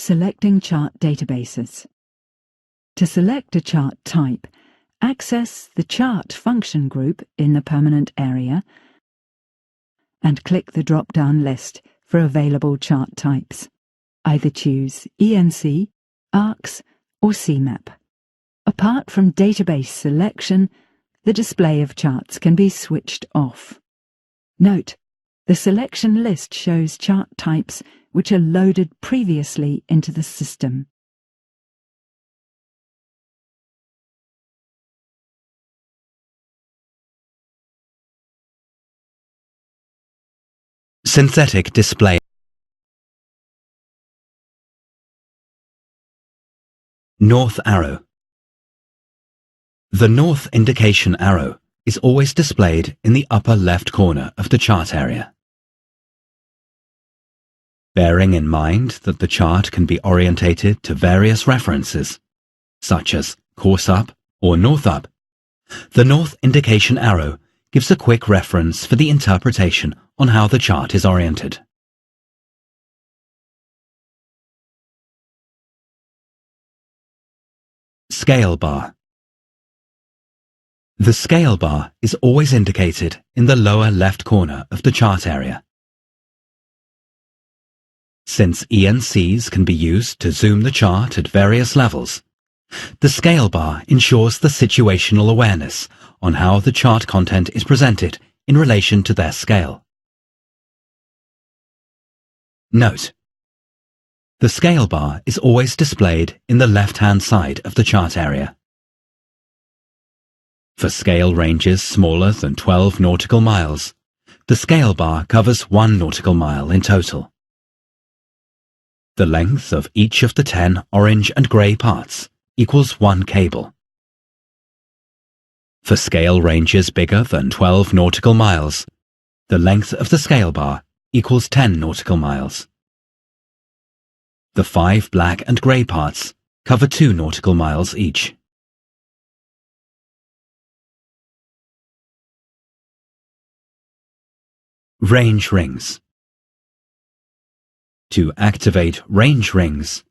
Selecting chart databases. To select a chart type, access the Chart function group in the permanent area and click the drop-down list for available chart types. Either choose ENC, ARCS or CMAP. Apart from database selection, the display of charts can be switched off. Note, the selection list shows chart types which are loaded previously into the system. Synthetic display. North arrow. The north indication arrow is always displayed in the upper left corner of the chart area. Bearing in mind that the chart can be orientated to various references, such as course up or north up, the north indication arrow gives a quick reference for the interpretation on how the chart is oriented. Scale bar. The scale bar is always indicated in the lower left corner of the chart area. Since ENCs can be used to zoom the chart at various levels, the scale bar ensures the situational awareness on how the chart content is presented in relation to their scale. Note: the scale bar is always displayed in the left-hand side of the chart area. For scale ranges smaller than 12 nautical miles, the scale bar covers 1 nautical mile in total. The length of each of the 10 orange and grey parts equals 1 cable. For scale ranges bigger than 12 nautical miles, the length of the scale bar equals 10 nautical miles. The 5 black and grey parts cover 2 nautical miles each. Range rings. To activate range rings,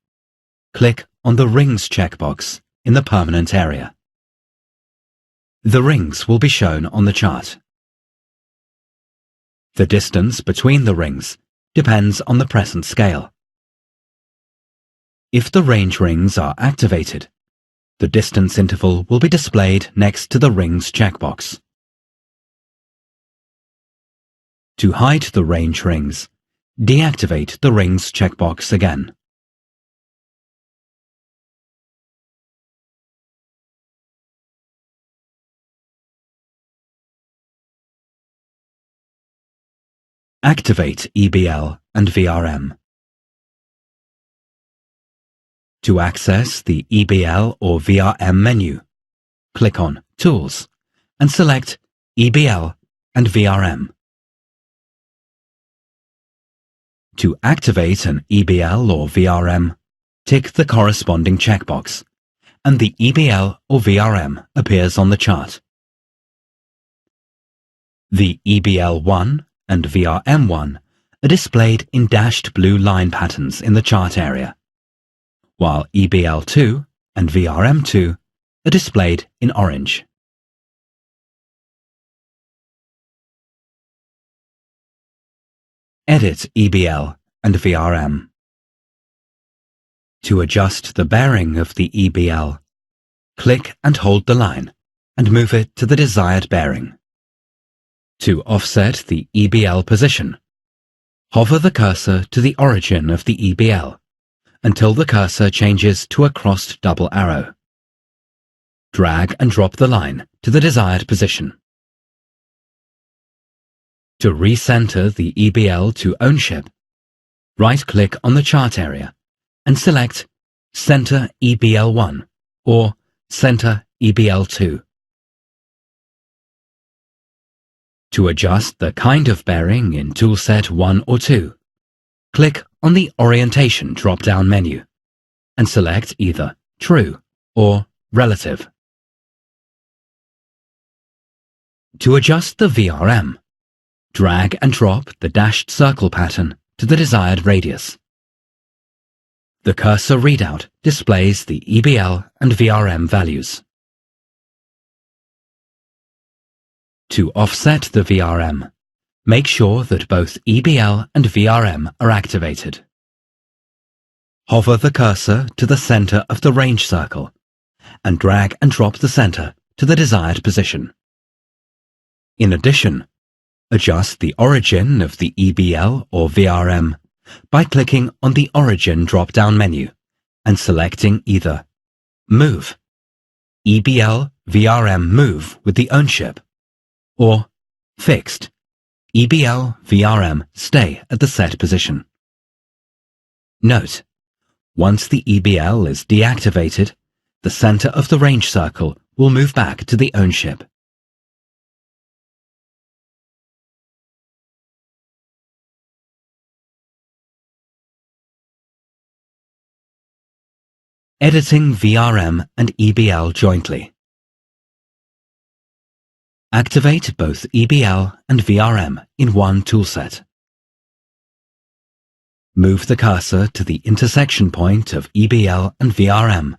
click on the Rings checkbox in the permanent area. The rings will be shown on the chart. The distance between the rings depends on the present scale. If the range rings are activated, the distance interval will be displayed next to the Rings checkbox. To hide the range rings, deactivate the Rings checkbox again. Activate EBL and VRM. To access the EBL or VRM menu, click on Tools and select EBL and VRM. To activate an EBL or VRM, tick the corresponding checkbox, and the EBL or VRM appears on the chart. The EBL1 and VRM1 are displayed in dashed blue line patterns in the chart area, while EBL2 and VRM2 are displayed in orange. Edit EBL and VRM. To adjust the bearing of the EBL, click and hold the line and move it to the desired bearing. To offset the EBL position, hover the cursor to the origin of the EBL until the cursor changes to a crossed double arrow. Drag and drop the line to the desired position. To recenter the EBL to ownership, right-click on the chart area and select Center EBL1 or Center EBL2. To adjust the kind of bearing in Toolset 1 or 2, click on the Orientation drop-down menu and select either True or Relative. To adjust the VRM, drag and drop the dashed circle pattern to the desired radius. The cursor readout displays the EBL and VRM values. To offset the VRM, make sure that both EBL and VRM are activated. Hover the cursor to the center of the range circle and drag and drop the center to the desired position. In addition, adjust the origin of the EBL or VRM by clicking on the Origin drop-down menu and selecting either Move, EBL VRM Move with the ownership, or Fixed, EBL VRM Stay at the set position. Note, once the EBL is deactivated, the center of the range circle will move back to the ownership. Editing VRM and EBL jointly. Activate both EBL and VRM in one toolset. Move the cursor to the intersection point of EBL and VRM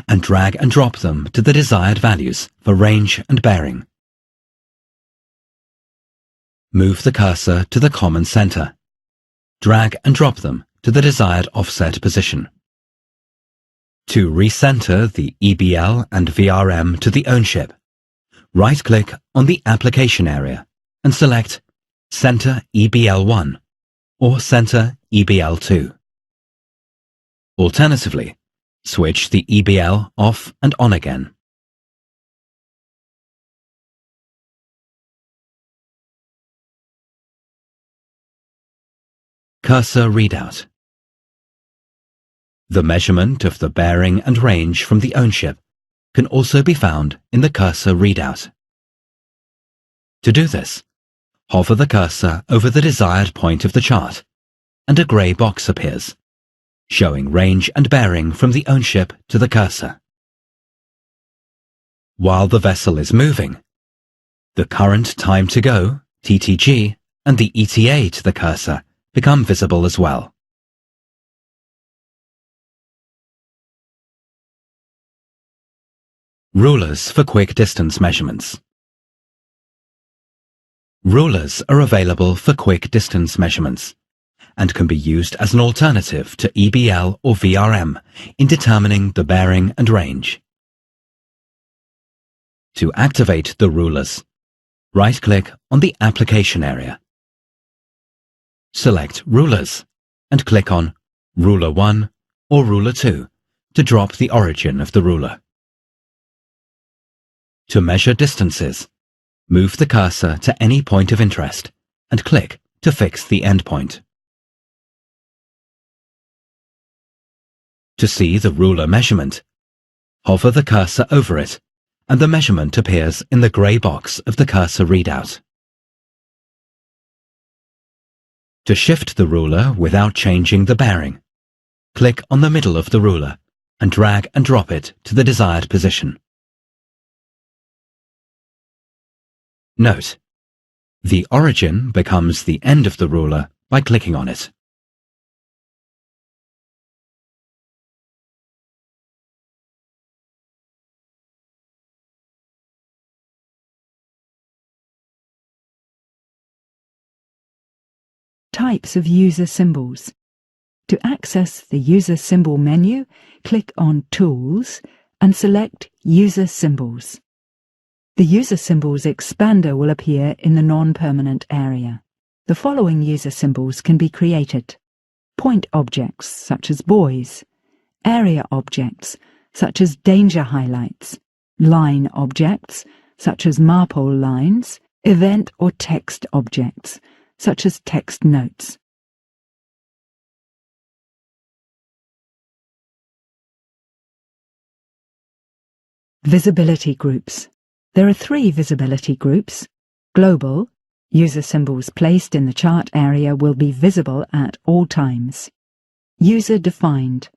and drag and drop them to the desired values for range and bearing. Move the cursor to the common center. Drag and drop them to the desired offset position. To recenter the EBL and VRM to the ownership, right-click on the application area and select Center EBL1 or Center EBL2. Alternatively, switch the EBL off and on again. Cursor readout. The measurement of the bearing and range from the ownership can also be found in the cursor readout. To do this, hover the cursor over the desired point of the chart, and a grey box appears, showing range and bearing from the ownership to the cursor. While the vessel is moving, the current time to go, TTG, and the ETA to the cursor become visible as well. Rulers for quick distance measurements. Rulers are available for quick distance measurements and can be used as an alternative to EBL or VRM in determining the bearing and range. To activate the rulers, right-click on the application area. Select Rulers and click on Ruler 1 or Ruler 2 to drop the origin of the ruler. To measure distances, move the cursor to any point of interest and click to fix the endpoint. To see the ruler measurement, hover the cursor over it and the measurement appears in the grey box of the cursor readout. To shift the ruler without changing the bearing, click on the middle of the ruler and drag and drop it to the desired position. Note, the origin becomes the end of the ruler by clicking on it. Types of user symbols. To access the user symbol menu, click on Tools and select User Symbols. The User Symbols expander will appear in the non-permanent area. The following user symbols can be created: point objects such as buoys, area objects such as danger highlights, line objects such as MARPOL lines, event or text objects such as text notes. Visibility groups. There are 3 visibility groups. Global, user symbols placed in the chart area will be visible at all times. User-defined.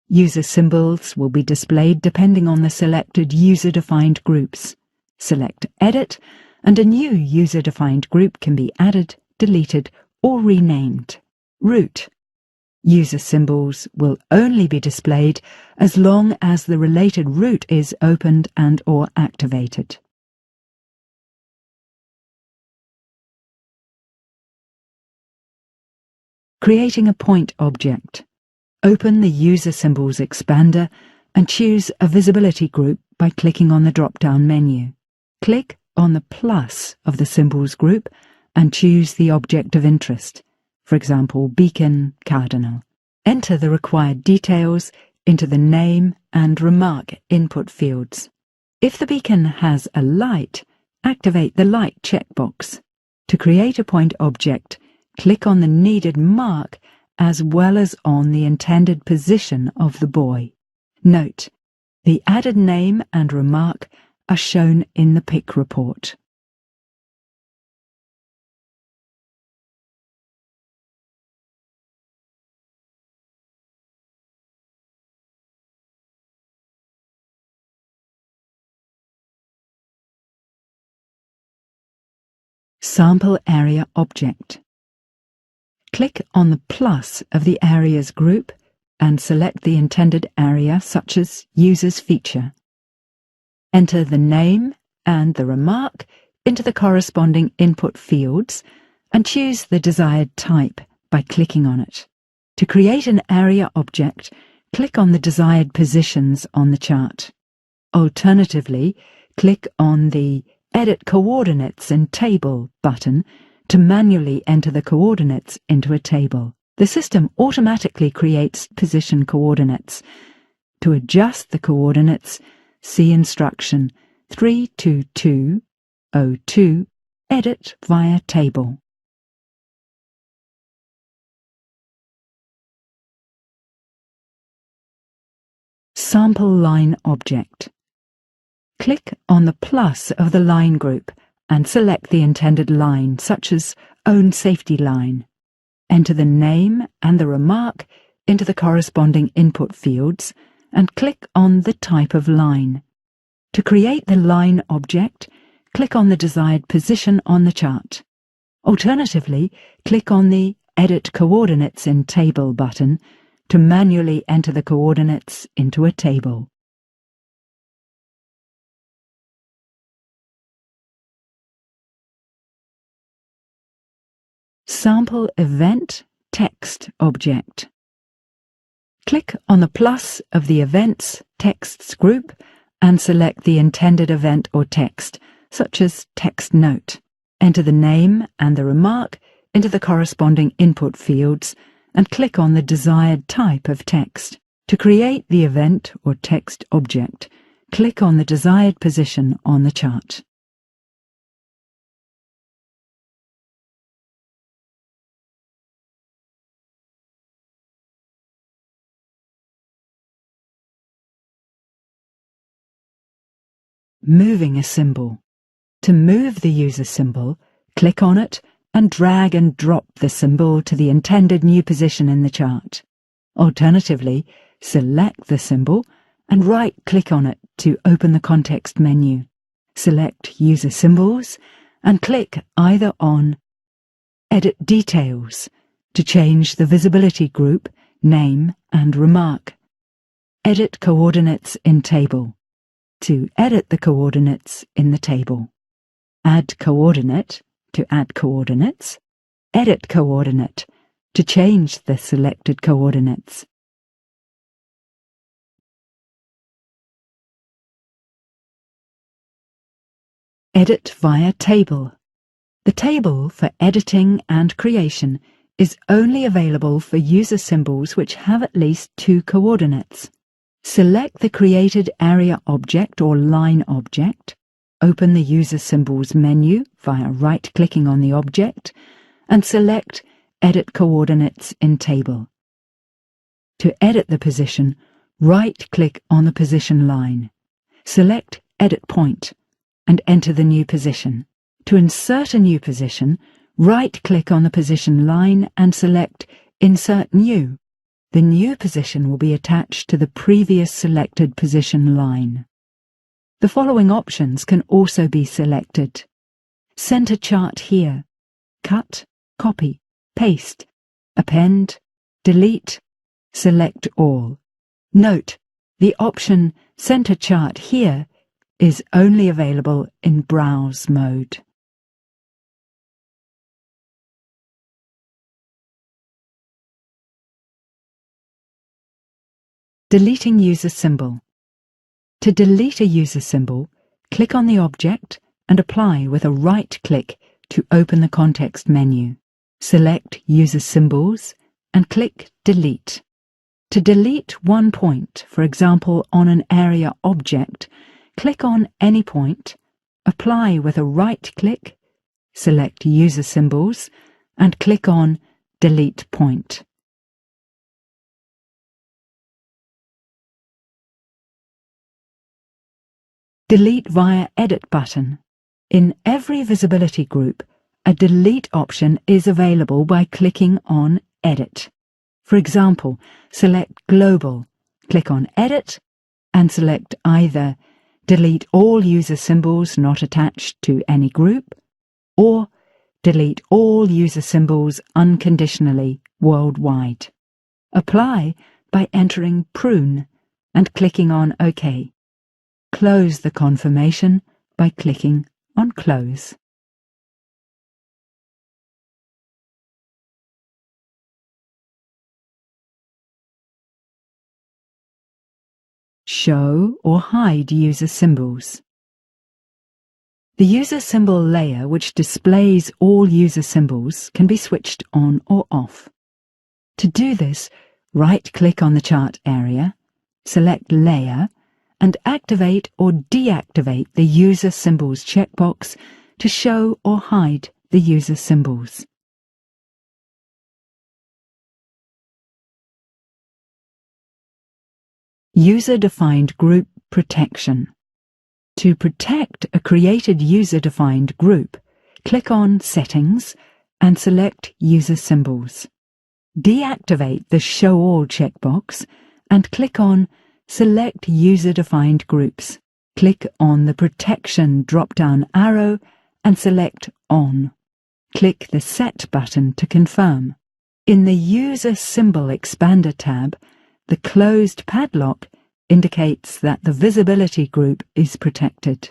User symbols will be displayed depending on the selected user-defined groups. Select Edit, and a new user-defined group can be added, deleted, or renamed. Route. User symbols will only be displayed as long as the related route is opened and/or activated. Creating a point object. Open the User Symbols expander and choose a visibility group by clicking on the drop-down menu. Click on the plus of the symbols group and choose the object of interest, for example, beacon cardinal. Enter the required details into the name and remark input fields. If the beacon has a light, activate the light checkbox. To create a point object, click on the needed mark as well as on the intended position of the buoy. Note, the added name and remark are shown in the PIC report. Sample Area Object. Click on the plus of the Areas group and select the intended area such as Users Feature. Enter the name and the remark into the corresponding input fields and choose the desired type by clicking on it. To create an area object, click on the desired positions on the chart. Alternatively, click on the Edit Coordinates in Table button to manually enter the coordinates into a table. The system automatically creates position coordinates. To adjust the coordinates, see instruction 32202, Edit via Table. Sample Line Object. Click on the plus of the line group and select the intended line, such as Own Safety Line. Enter the name and the remark into the corresponding input fields and click on the type of line. To create the line object, click on the desired position on the chart. Alternatively, click on the Edit Coordinates in Table button to manually enter the coordinates into a table. Sample Event Text Object. Click on the plus of the Events Texts group and select the intended event or text, such as Text Note. Enter the name and the remark into the corresponding input fields and click on the desired type of text. To create the event or text object, click on the desired position on the chart. Moving a symbol. To move the user symbol, click on it and drag and drop the symbol to the intended new position in the chart. Alternatively, select the symbol and right-click on it to open the context menu. Select User Symbols and click either on Edit Details to change the visibility group, name and remark. Edit Coordinates in Table to edit the coordinates in the table. Add Coordinate to add coordinates. Edit Coordinate to change the selected coordinates. Edit via Table. The table for editing and creation is only available for user symbols which have at least 2 coordinates. Select the created area object or line object, open the User Symbols menu via right-clicking on the object, and select Edit Coordinates in Table. To edit the position, right-click on the position line. Select Edit Point and enter the new position. To insert a new position, right-click on the position line and select Insert New. The new position will be attached to the previous selected position line. The following options can also be selected. Center chart here. Cut, copy, paste, append, Delete, select all. Note, the option Center Chart here is only available in Browse mode. Deleting user symbol. To delete a user symbol, click on the object and apply with a right-click to open the context menu. Select User Symbols and click Delete. To delete one point, for example on an area object, click on any point, apply with a right-click, select User Symbols, and click on Delete Point. Delete via Edit button. In every visibility group, a delete option is available by clicking on Edit. For example, select Global, click on Edit, and select either Delete all user symbols not attached to any group, or Delete all user symbols unconditionally worldwide. Apply by entering Prune and clicking on OK. Close the confirmation by clicking on Close. Show or hide user symbols. The user symbol layer, which displays all user symbols, can be switched on or off. To do this, right-click on the chart area, select Layer, and activate or deactivate the User Symbols checkbox to show or hide the user symbols. User-defined group protection. To protect a created user-defined group, click on Settings and select User Symbols. Deactivate the Show All checkbox and click on Select User-Defined Groups. Click on the Protection drop-down arrow and select On. Click the Set button to confirm. In the User Symbol Expander tab, the closed padlock indicates that the visibility group is protected.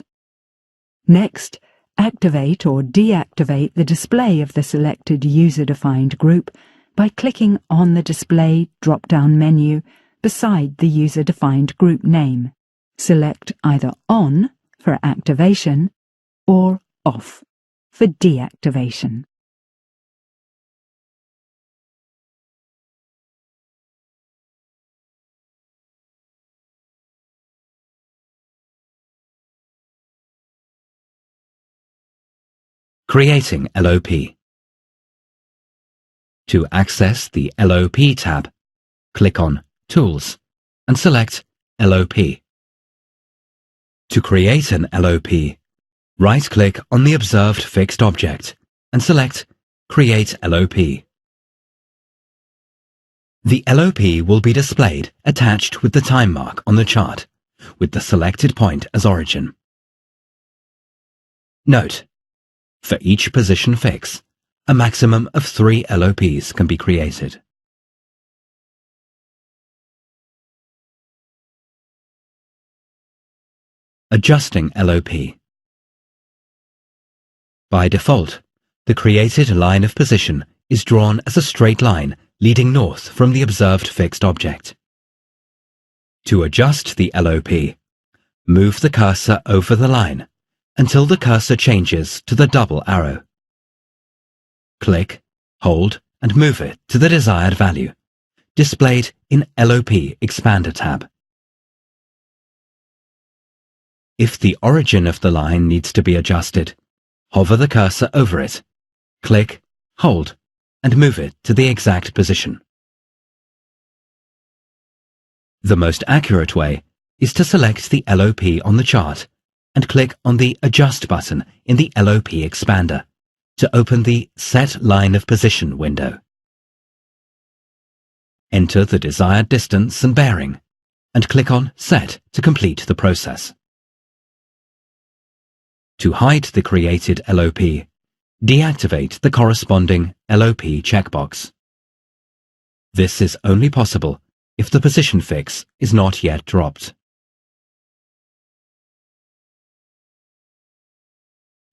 Next, activate or deactivate the display of the selected user-defined group by clicking on the Display drop-down menu beside the user-defined group name. Select either On for activation or Off for deactivation. Creating LOP. To access the LOP tab, click on Tools and select LOP. To create an LOP, right-click on the observed fixed object and select Create LOP. The LOP will be displayed attached with the time mark on the chart, with the selected point as origin. Note: for each position fix, a maximum of 3 LOPs can be created. Adjusting LOP. By default, the created line of position is drawn as a straight line leading north from the observed fixed object. To adjust the LOP, move the cursor over the line until the cursor changes to the double arrow. Click, hold, and move it to the desired value, displayed in LOP Expander tab. If the origin of the line needs to be adjusted, hover the cursor over it, click, hold, and move it to the exact position. The most accurate way is to select the LOP on the chart and click on the Adjust button in the LOP Expander to open the Set Line of Position window. Enter the desired distance and bearing, and click on Set to complete the process. To hide the created LOP, deactivate the corresponding LOP checkbox. This is only possible if the position fix is not yet dropped.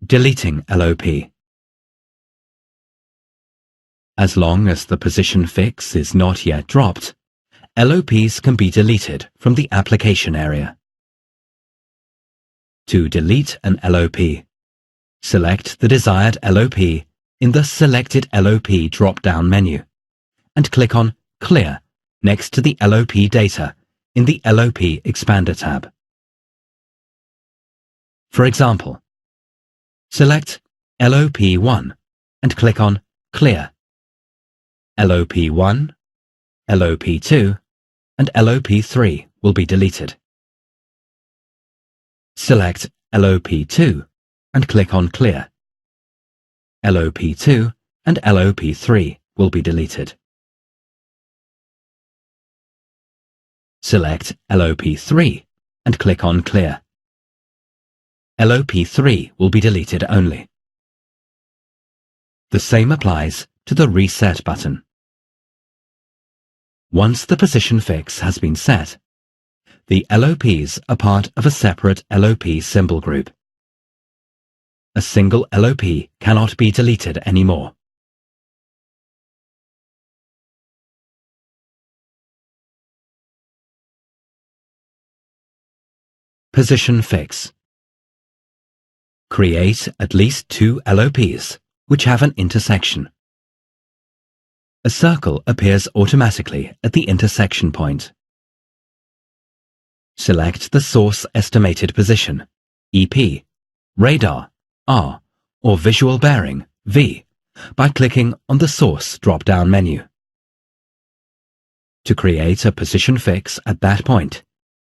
Deleting LOP. As long as the position fix is not yet dropped, LOPs can be deleted from the application area. To delete an LOP, select the desired LOP in the Selected LOP drop-down menu and click on Clear next to the LOP data in the LOP Expander tab. For example, select LOP1 and click on Clear. LOP1, LOP2, and LOP3 will be deleted. Select LOP2 and click on Clear. LOP2 and LOP3 will be deleted. Select LOP3 and click on Clear. LOP3 will be deleted only. The same applies to the Reset button. Once the position fix has been set, the LOPs are part of a separate LOP symbol group. A single LOP cannot be deleted anymore. Position fix. Create at least 2 LOPs which have an intersection. A circle appears automatically at the intersection point. Select the source estimated position, EP, radar, R, or visual bearing, V, by clicking on the source drop-down menu. To create a position fix at that point,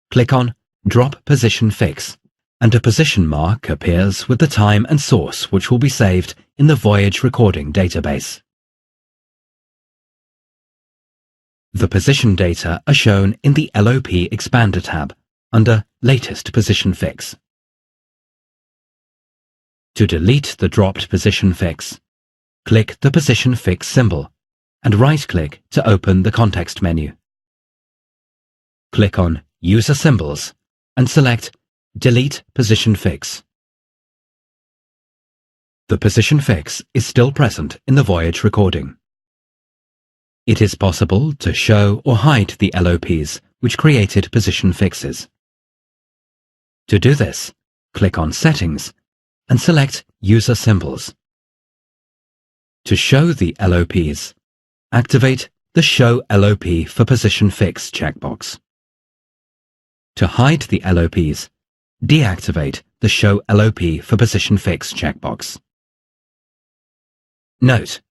click on Drop Position Fix, and a position mark appears with the time and source which will be saved in the Voyage Recording database. The position data are shown in the LOP Expander tab under Latest Position Fix. To delete the dropped position fix, click the position fix symbol and right-click to open the context menu. Click on User Symbols and select Delete Position Fix. The position fix is still present in the Voyage recording. It is possible to show or hide the LOPs which created position fixes. To do this, click on Settings and select User Symbols. To show the LOPs, activate the Show LOP for Position Fix checkbox. To hide the LOPs, deactivate the Show LOP for Position Fix checkbox. Note: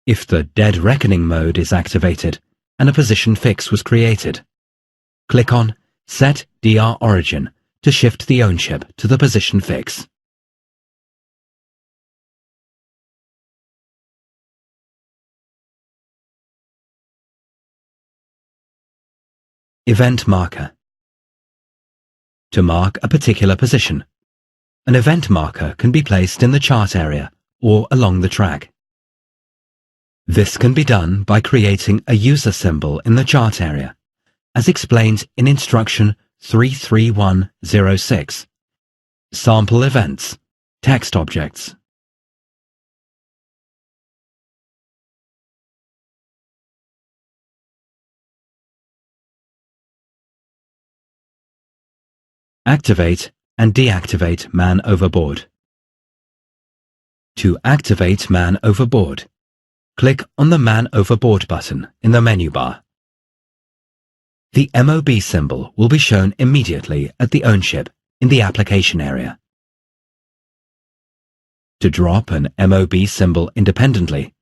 if the Dead Reckoning mode is activated and a position fix was created, click on Set DR Origin to shift the ownership to the position fix. Event Marker. To mark a particular position, an event marker can be placed in the chart area or along the track. This can be done by creating a user symbol in the chart area, as explained in Instruction 33106, Sample Events, Text Objects. Activate and deactivate Man Overboard. To activate Man Overboard, click on the Man Overboard button in the menu bar. The MOB symbol will be shown immediately at the ownership in the application area. To drop an MOB symbol independently,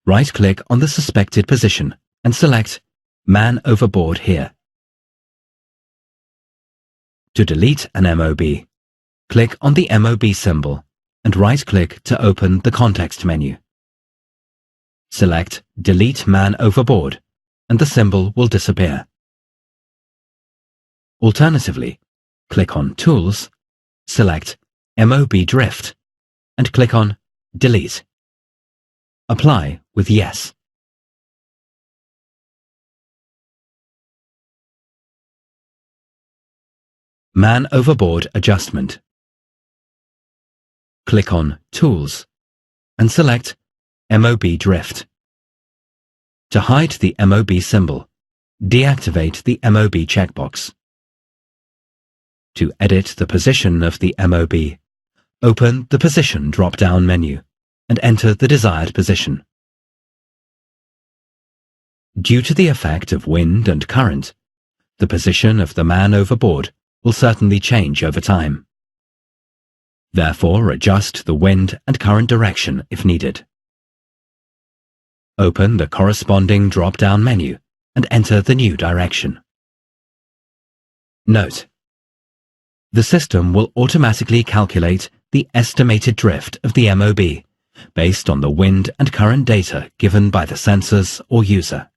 right-click on the suspected position and select Man Overboard here. To delete an MOB, click on the MOB symbol and right-click to open the context menu. Select Delete Man Overboard and the symbol will disappear. Alternatively, click on Tools, select MOB Drift and click on Delete. Apply with Yes. Man Overboard Adjustment. Click on Tools and select MOB Drift. To hide the MOB symbol, deactivate the MOB checkbox. To edit the position of the MOB, open the Position drop-down menu and enter the desired position. Due to the effect of wind and current, the position of the man overboard will certainly change over time. Therefore, adjust the wind and current direction if needed. Open the corresponding drop-down menu and enter the new direction. Note: the system will automatically calculate the estimated drift of the MOB based on the wind and current data given by the sensors or user.